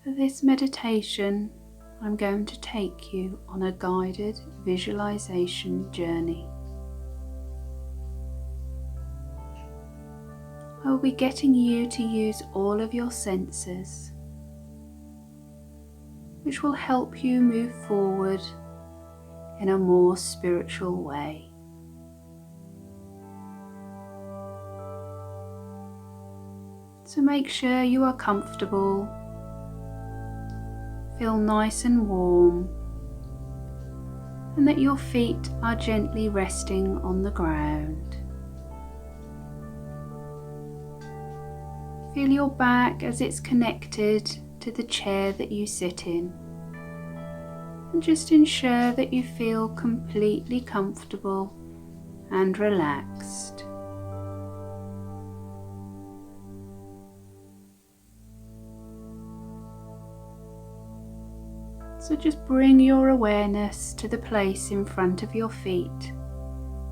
For this meditation, I'm going to take you on a guided visualization journey. I will be getting you to use all of your senses, which will help you move forward in a more spiritual way. So make sure you are comfortable, feel nice and warm, and that your feet are gently resting on the ground. Feel your back as it's connected to the chair that you sit in, and just ensure that you feel completely comfortable and relaxed. So just bring your awareness to the place in front of your feet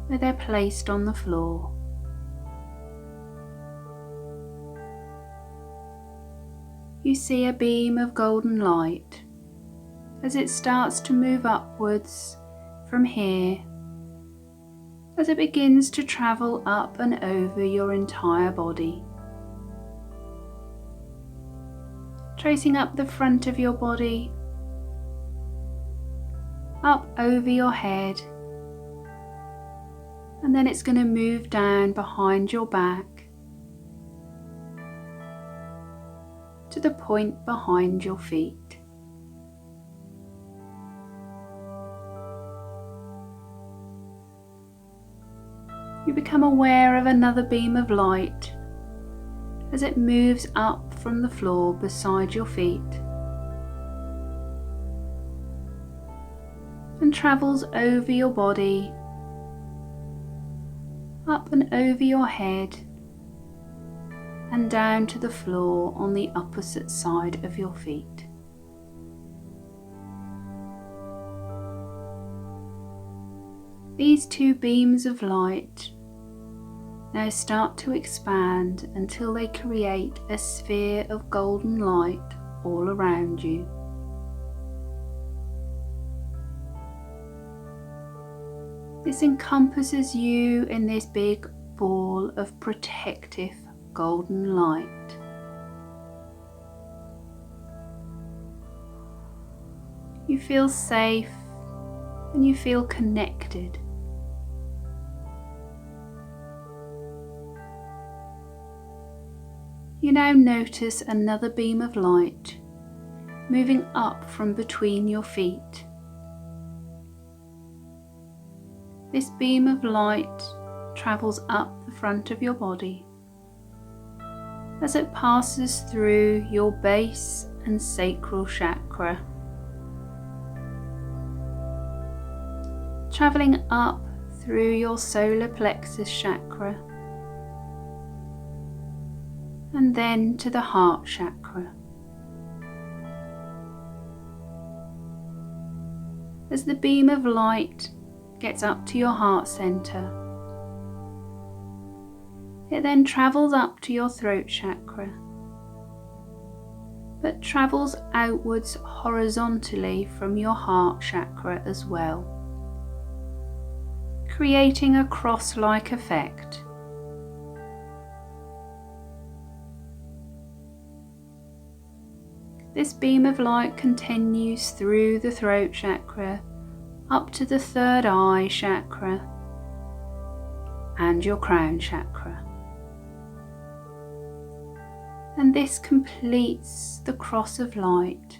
where they're placed on the floor. You see a beam of golden light as it starts to move upwards from here, as it begins to travel up and over your entire body, tracing up the front of your body, up over your head, and then it's going to move down behind your back to the point behind your feet. You become aware of another beam of light as it moves up from the floor beside your feet and travels over your body, up and over your head, and down to the floor on the opposite side of your feet. These two beams of light now start to expand until they create a sphere of golden light all around you. This encompasses you in this big ball of protective golden light. You feel safe and you feel connected. You now notice another beam of light moving up from between your feet. This beam of light travels up the front of your body as it passes through your base and sacral chakra, traveling up through your solar plexus chakra and then to the heart chakra. As the beam of light gets up to your heart center, it then travels up to your throat chakra, but travels outwards horizontally from your heart chakra as well, creating a cross-like effect. This beam of light continues through the throat chakra up to the third eye chakra and your crown chakra. And this completes the cross of light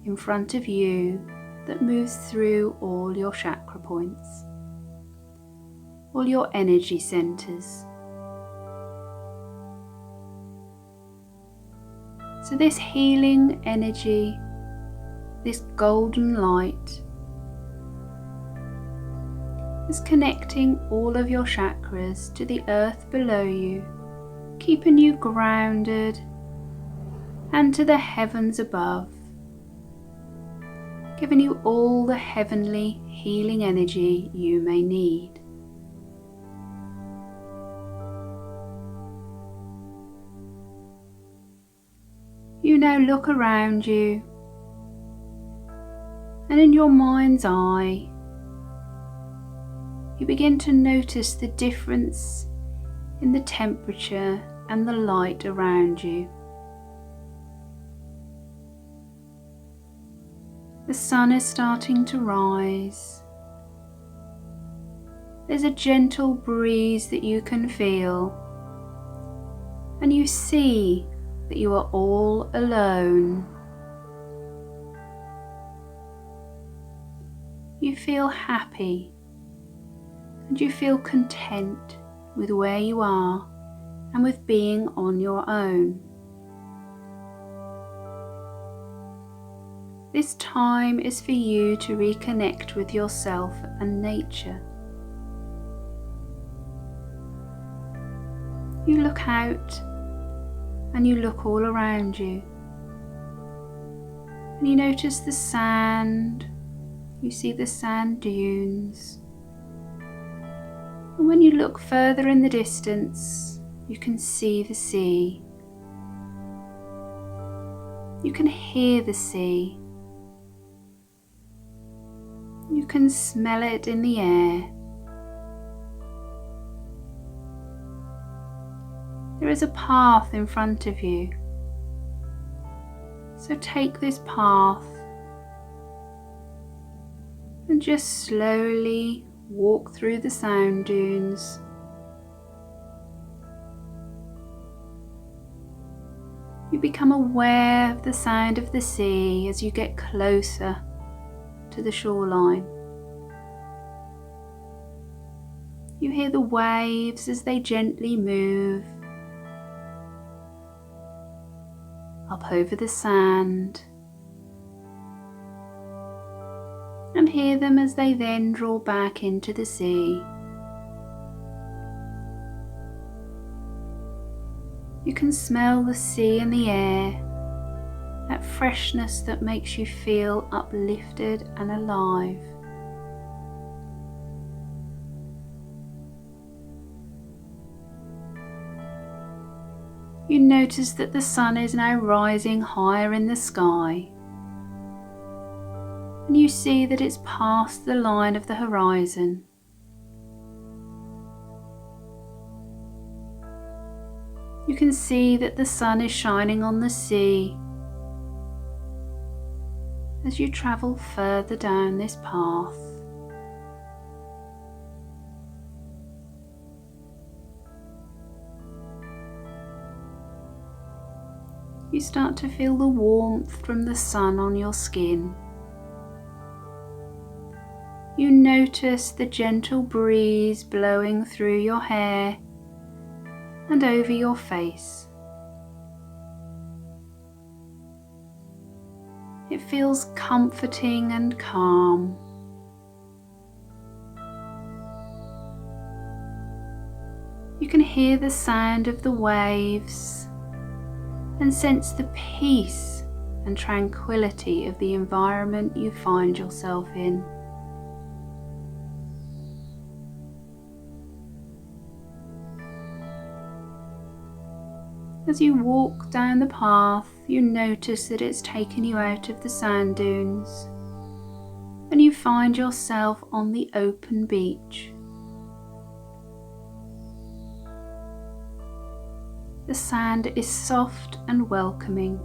in front of you that moves through all your chakra points, all your energy centers. So this healing energy, this golden light, is connecting all of your chakras to the earth below you, keeping you grounded, and to the heavens above, giving you all the heavenly healing energy you may need. You now look around you, and in your mind's eye, you begin to notice the difference in the temperature and the light around you. The sun is starting to rise. There's a gentle breeze that you can feel, and you see that you are all alone. You feel happy and you feel content with where you are and with being on your own. This time is for you to reconnect with yourself and nature. You look out and you look all around you, and you notice the sand, you see the sand dunes, and when you look further in the distance, you can see the sea. You can hear the sea. You can smell it in the air. There is a path in front of you. So take this path and just slowly walk through the sand dunes. You become aware of the sound of the sea as you get closer to the shoreline. You hear the waves as they gently move up over the sand, and hear them as they then draw back into the sea. You can smell the sea in the air, that freshness that makes you feel uplifted and alive. You notice that the sun is now rising higher in the sky, and you see that it's past the line of the horizon. You can see that the sun is shining on the sea as you travel further down this path. You start to feel the warmth from the sun on your skin. You notice the gentle breeze blowing through your hair and over your face. It feels comforting and calm. You can hear the sound of the waves and sense the peace and tranquility of the environment you find yourself in. As you walk down the path, you notice that it's taken you out of the sand dunes, and you find yourself on the open beach. The sand is soft and welcoming.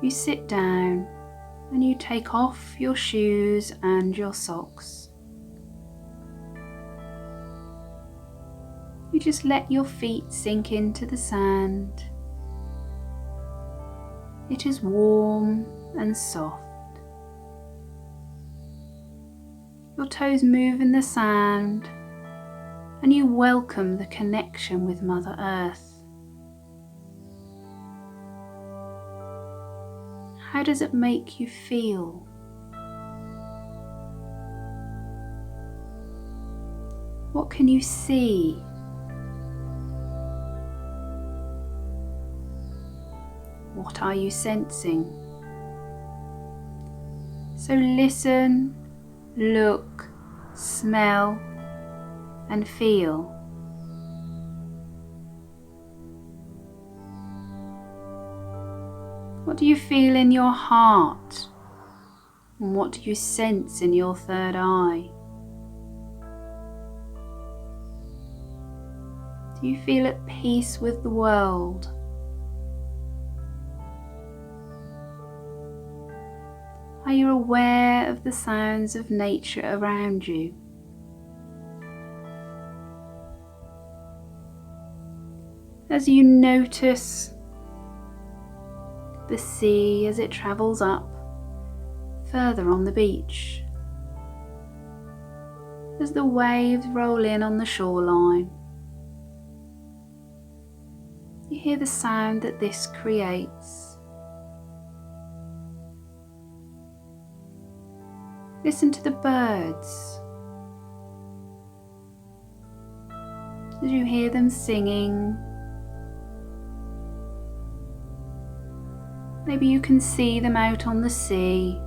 You sit down and you take off your shoes and your socks. You just let your feet sink into the sand. It is warm and soft. Your toes move in the sand, and you welcome the connection with Mother Earth. How does it make you feel? What can you see? What are you sensing? So listen, look, smell, and feel. What do you feel in your heart? And what do you sense in your third eye? Do you feel at peace with the world? Are you aware of the sounds of nature around you? As you notice the sea as it travels up further on the beach, as the waves roll in on the shoreline, you hear the sound that this creates. Listen to the birds as you hear them singing. Maybe you can see them out on the sea,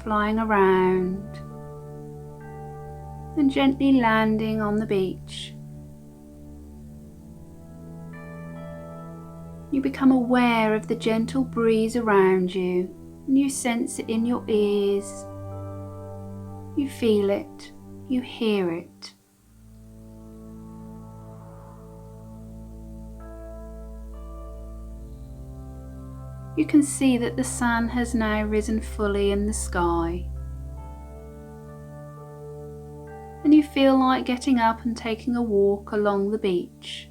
flying around and gently landing on the beach. You become aware of the gentle breeze around you, and you sense it in your ears. You feel it, you hear it. You can see that the sun has now risen fully in the sky, and you feel like getting up and taking a walk along the beach.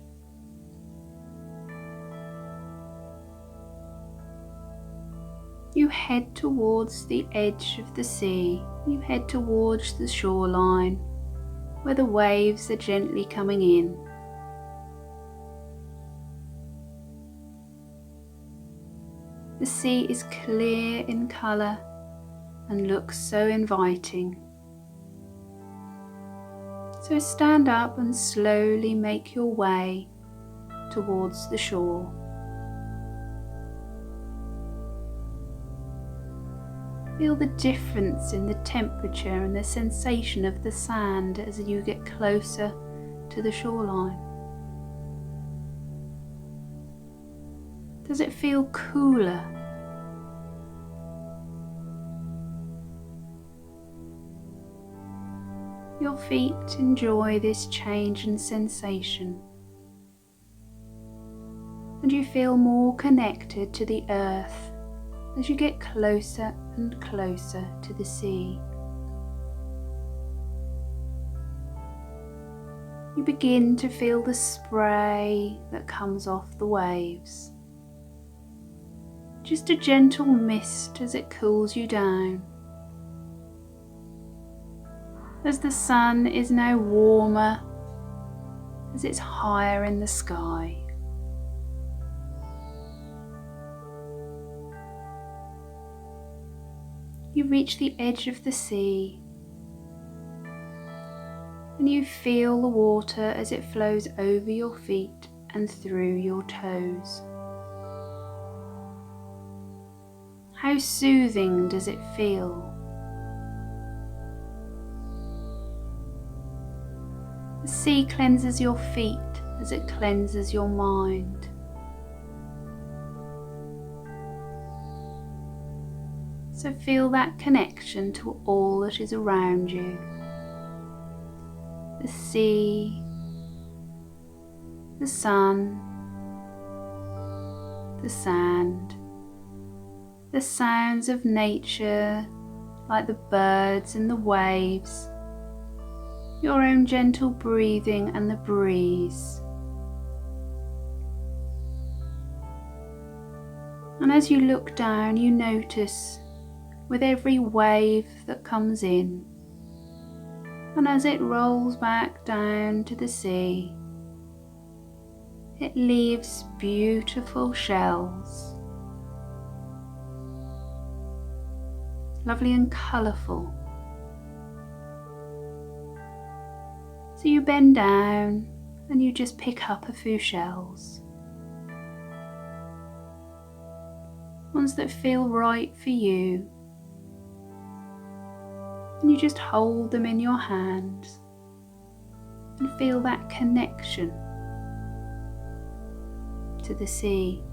You head towards the edge of the sea. You head towards the shoreline where the waves are gently coming in. The sea is clear in colour and looks so inviting. So stand up and slowly make your way towards the shore. Feel the difference in the temperature and the sensation of the sand as you get closer to the shoreline. Does it feel cooler? Your feet enjoy this change in sensation, and you feel more connected to the earth as you get closer and closer to the sea. You begin to feel the spray that comes off the waves. Just a gentle mist as it cools you down. As the sun is now warmer, as it's higher in the sky. You reach the edge of the sea, and you feel the water as it flows over your feet and through your toes. How soothing does it feel? The sea cleanses your feet as it cleanses your mind. So feel that connection to all that is around you. The sea, the sun, the sand, the sounds of nature like the birds and the waves, your own gentle breathing and the breeze. And as you look down, you notice with every wave that comes in, and as it rolls back down to the sea, it leaves beautiful shells, lovely and colourful. So you bend down and you just pick up a few shells, ones that feel right for you. And you just hold them in your hands and feel that connection to the sea.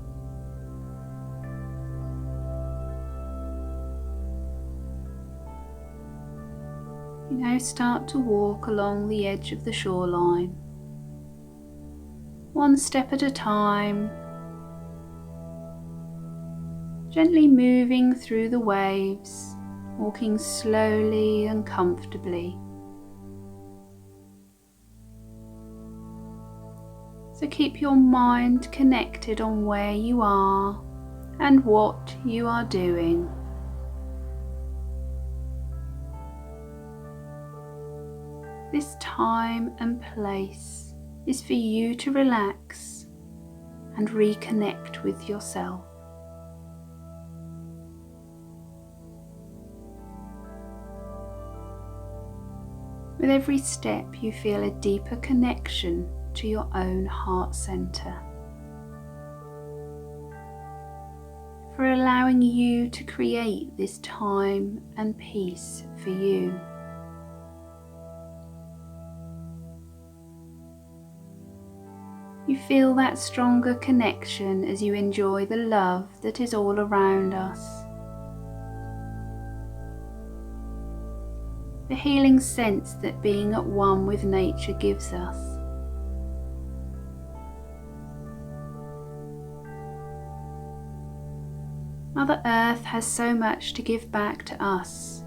You now start to walk along the edge of the shoreline, one step at a time, gently moving through the waves, walking slowly and comfortably. So keep your mind connected on where you are and what you are doing. This time and place is for you to relax and reconnect with yourself. With every step, you feel a deeper connection to your own heart center, for allowing you to create this time and peace for you. You feel that stronger connection as you enjoy the love that is all around us. The healing sense that being at one with nature gives us. Mother Earth has so much to give back to us.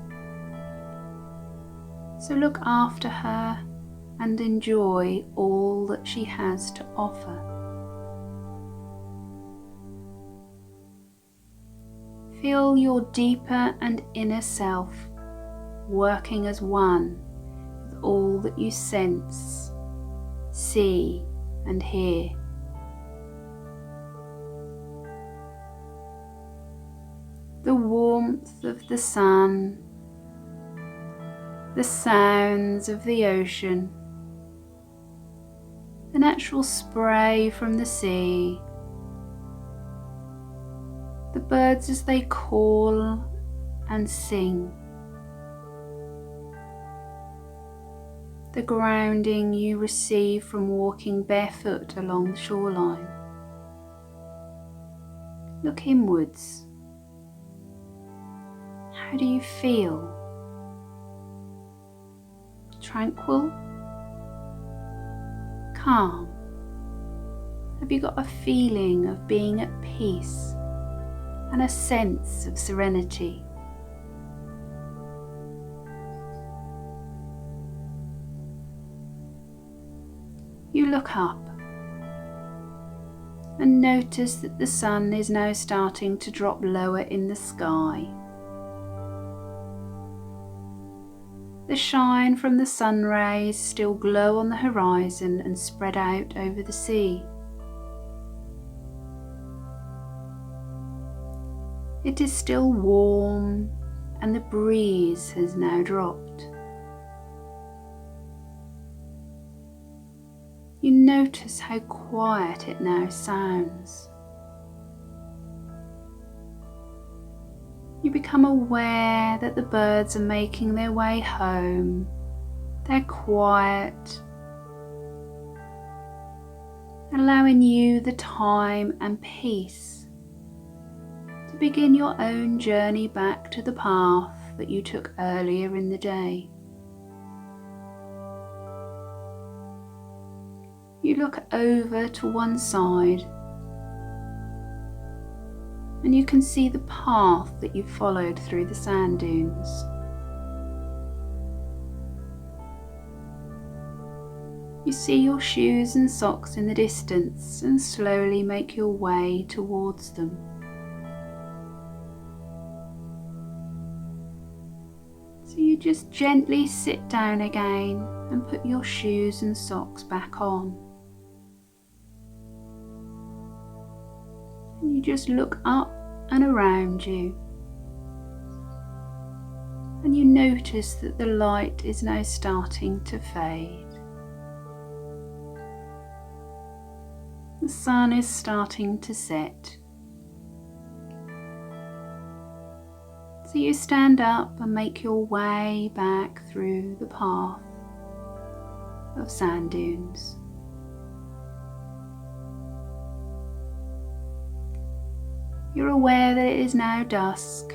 So look after her and enjoy all that she has to offer. Feel your deeper and inner self working as one with all that you sense, see, and hear. The warmth of the sun, the sounds of the ocean, the natural spray from the sea, the birds as they call and sing, the grounding you receive from walking barefoot along the shoreline. Look inwards. How do you feel? Tranquil? Calm? Have you got a feeling of being at peace and a sense of serenity? You look up and notice that the sun is now starting to drop lower in the sky. The shine from the sun rays still glow on the horizon and spread out over the sea. It is still warm and the breeze has now dropped. You notice how quiet it now sounds. You become aware that the birds are making their way home. They're quiet, allowing you the time and peace to begin your own journey back to the path that you took earlier in the day. You look over to one side and you can see the path that you followed through the sand dunes. You see your shoes and socks in the distance and slowly make your way towards them. So you just gently sit down again and put your shoes and socks back on. And you just look up and around you. And you notice that the light is now starting to fade. The sun is starting to set. So you stand up and make your way back through the path of sand dunes. You're aware that it is now dusk,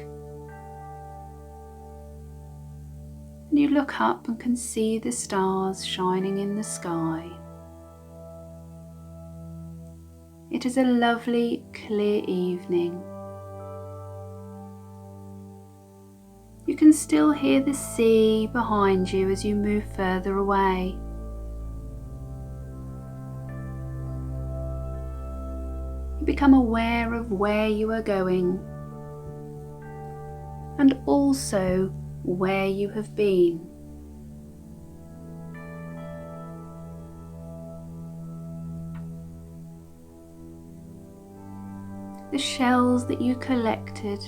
and and you look up and can see the stars shining in the sky. It is a lovely, clear evening. You can still hear the sea behind you as you move further away. You become aware of where you are going and also where you have been. The shells that you collected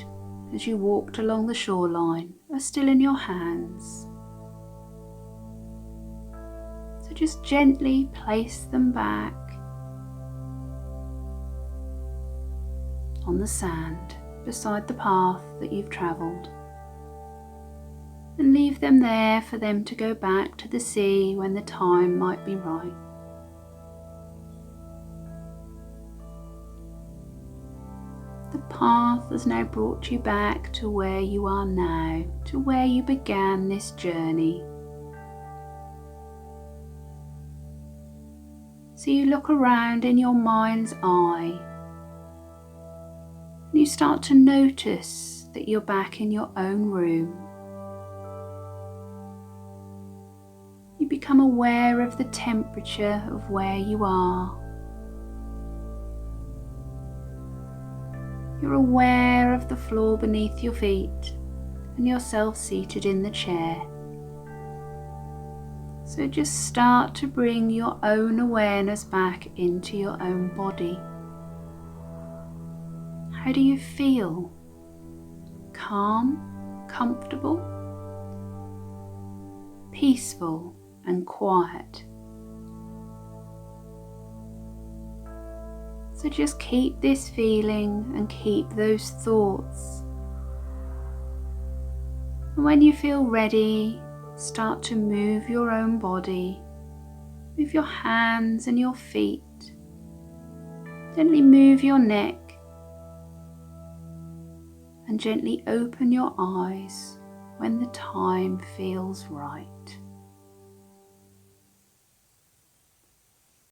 as you walked along the shoreline are still in your hands. So just gently place them back on the sand beside the path that you've travelled, and leave them there for them to go back to the sea when the time might be right. The path has now brought you back to where you are now, to where you began this journey. So you look around in your mind's eye, and you start to notice that you're back in your own room. You become aware of the temperature of where you are. You're aware of the floor beneath your feet and yourself seated in the chair. So just start to bring your own awareness back into your own body. How do you feel? Calm, comfortable, peaceful and quiet. So just keep this feeling and keep those thoughts. And when you feel ready, start to move your own body. Move your hands and your feet. Gently move your neck. And gently open your eyes when the time feels right.